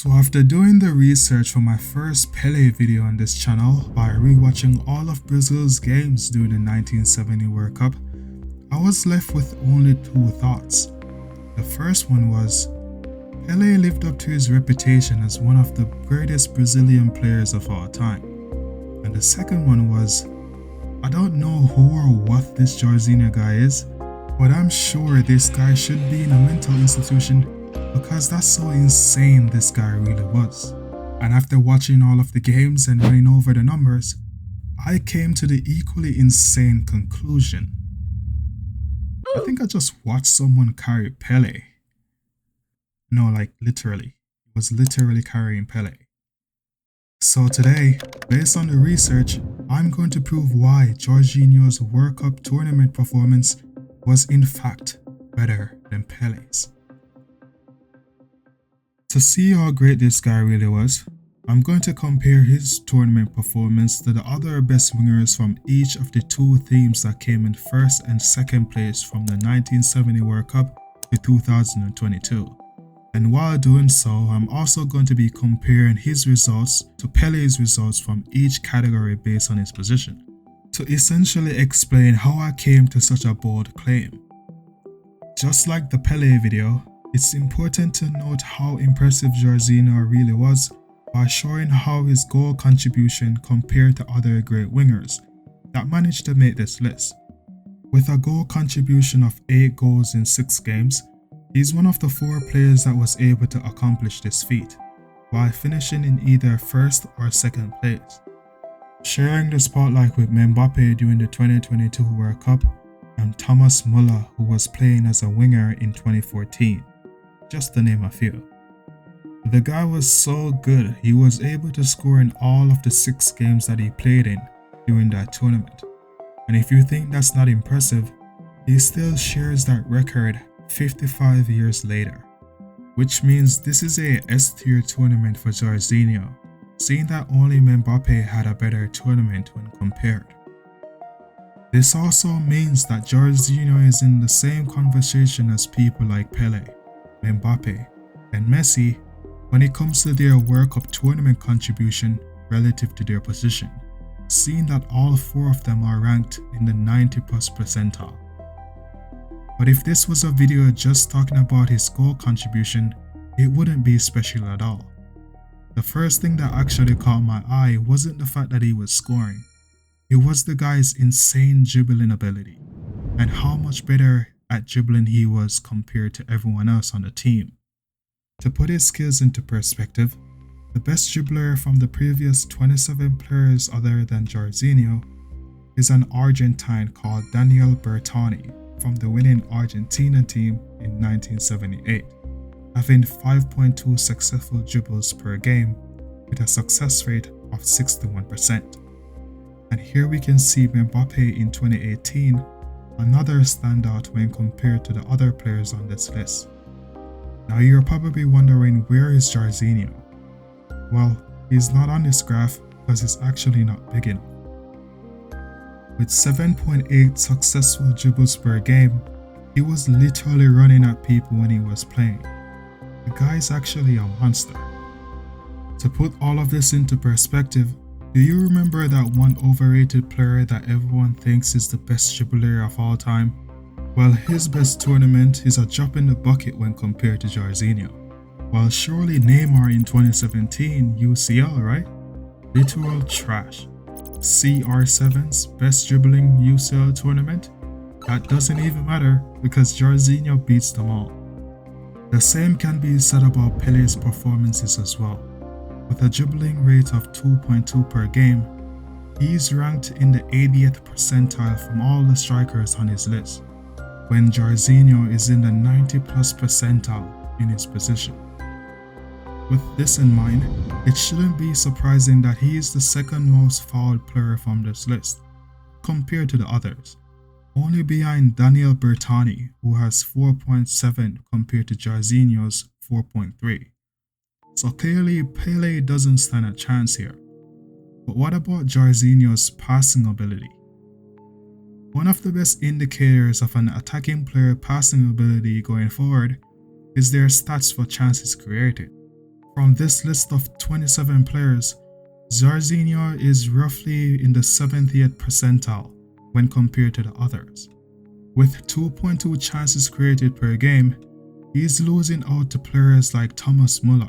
So after doing the research for my first Pele video on this channel by rewatching all of Brazil's games during the 1970 World Cup, I was left with only two thoughts. The first one was, Pele lived up to his reputation as one of the greatest Brazilian players of all time. And the second one was, I don't know who or what this Jairzinho guy is, but I'm sure this guy should be in a mental institution because that's so insane this guy really was. And after watching all of the games and running over the numbers, I came to the equally insane conclusion. I think I just watched someone carry Pele. No, like literally. It was literally carrying Pele. So today, based on the research, I'm going to prove why Jairzinho's World Cup tournament performance was in fact better than Pele's. To see how great this guy really was, I'm going to compare his tournament performance to the other best wingers from each of the two teams that came in first and second place from the 1970 World Cup to 2022. And while doing so, I'm also going to be comparing his results to Pele's results from each category based on his position, to essentially explain how I came to such a bold claim. Just like the Pele video, it's important to note how impressive Jairzinho really was by showing how his goal contribution compared to other great wingers that managed to make this list. With a goal contribution of 8 goals in 6 games, he's one of the 4 players that was able to accomplish this feat, while finishing in either first or second place. Sharing the spotlight with Mbappe during the 2022 World Cup and Thomas Muller, who was playing as a winger in 2014. Just to name a few. The guy was so good, he was able to score in all of the 6 games that he played in during that tournament. And if you think that's not impressive, he still shares that record 55 years later. Which means this is a S-tier tournament for Jairzinho, seeing that only Mbappe had a better tournament when compared. This also means that Jairzinho is in the same conversation as people like Pele, Mbappe, and Messi when it comes to their World Cup tournament contribution relative to their position, seeing that all 4 of them are ranked in the 90+ percentile. But if this was a video just talking about his goal contribution, it wouldn't be special at all. The first thing that actually caught my eye wasn't the fact that he was scoring, it was the guy's insane dribbling ability, and how much better at dribbling he was compared to everyone else on the team. To put his skills into perspective, the best dribbler from the previous 27 players other than Jairzinho is an Argentine called Daniel Bertoni from the winning Argentina team in 1978, having 5.2 successful dribbles per game with a success rate of 61%. And here we can see Mbappe in 2018, another standout when compared to the other players on this list. Now you're probably wondering, where is Jairzinho? Well, he's not on this graph because it's actually not big enough. With 7.8 successful dribbles per game, he was literally running at people when he was playing. The guy's actually a monster. To put all of this into perspective, do you remember that one overrated player that everyone thinks is the best dribbler of all time? Well, his best tournament is a drop in the bucket when compared to Jairzinho. Well, surely Neymar in 2017 UCL, right? Literal trash. CR7's best dribbling UCL tournament? That doesn't even matter because Jairzinho beats them all. The same can be said about Pele's performances as well. With a dribbling rate of 2.2 per game, he's ranked in the 80th percentile from all the strikers on his list, when Jairzinho is in the 90+ percentile in his position. With this in mind, it shouldn't be surprising that he is the second most fouled player from this list, compared to the others, only behind Daniel Bertoni, who has 4.7 compared to Jairzinho's 4.3. So clearly Pele doesn't stand a chance here. But what about Jairzinho's passing ability? One of the best indicators of an attacking player passing ability going forward is their stats for chances created. From this list of 27 players, Jairzinho is roughly in the 70th percentile when compared to the others. With 2.2 chances created per game, he is losing out to players like Thomas Muller,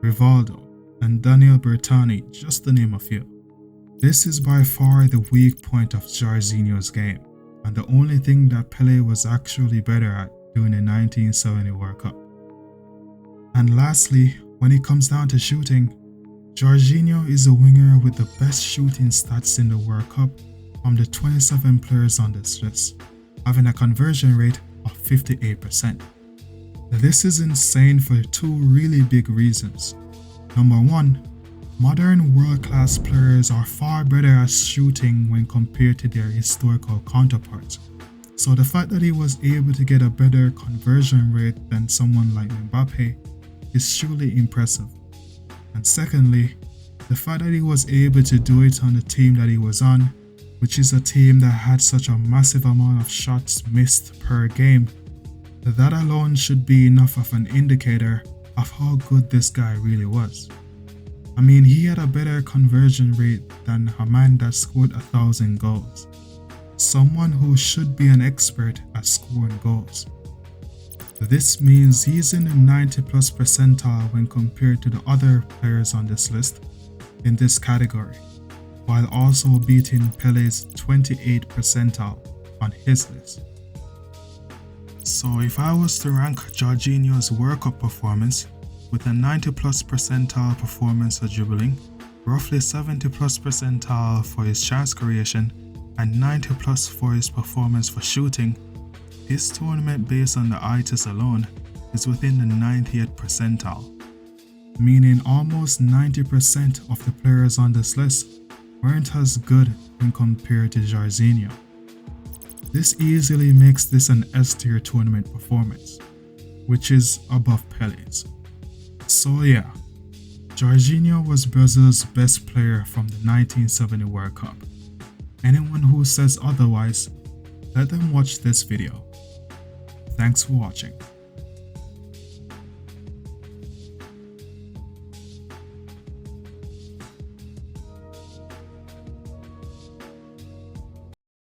Rivaldo, and Daniel Bertani, just to name a few. This is by far the weak point of Jairzinho's game, and the only thing that Pelé was actually better at during the 1970 World Cup. And lastly, when it comes down to shooting, Jairzinho is a winger with the best shooting stats in the World Cup from the 27 players on this list, having a conversion rate of 58%. This is insane for two really big reasons. Number one, modern world-class players are far better at shooting when compared to their historical counterparts. So the fact that he was able to get a better conversion rate than someone like Mbappe is truly impressive. And secondly, the fact that he was able to do it on the team that he was on, which is a team that had such a massive amount of shots missed per game, that alone should be enough of an indicator of how good this guy really was. I mean, he had a better conversion rate than a man that scored 1,000 goals. Someone who should be an expert at scoring goals. This means he's in the 90+ percentile when compared to the other players on this list in this category, while also beating Pelé's 28th percentile on his list. So if I was to rank Jairzinho's World Cup performance with a 90+ percentile performance for dribbling, roughly 70+ percentile for his chance creation, and 90+ for his performance for shooting, this tournament based on the eye test alone is within the 90th percentile, meaning almost 90% of the players on this list weren't as good when compared to Jairzinho. This easily makes this an S-tier tournament performance, which is above Pelé's. So yeah, Jairzinho was Brazil's best player from the 1970 World Cup. Anyone who says otherwise, let them watch this video. Thanks for watching.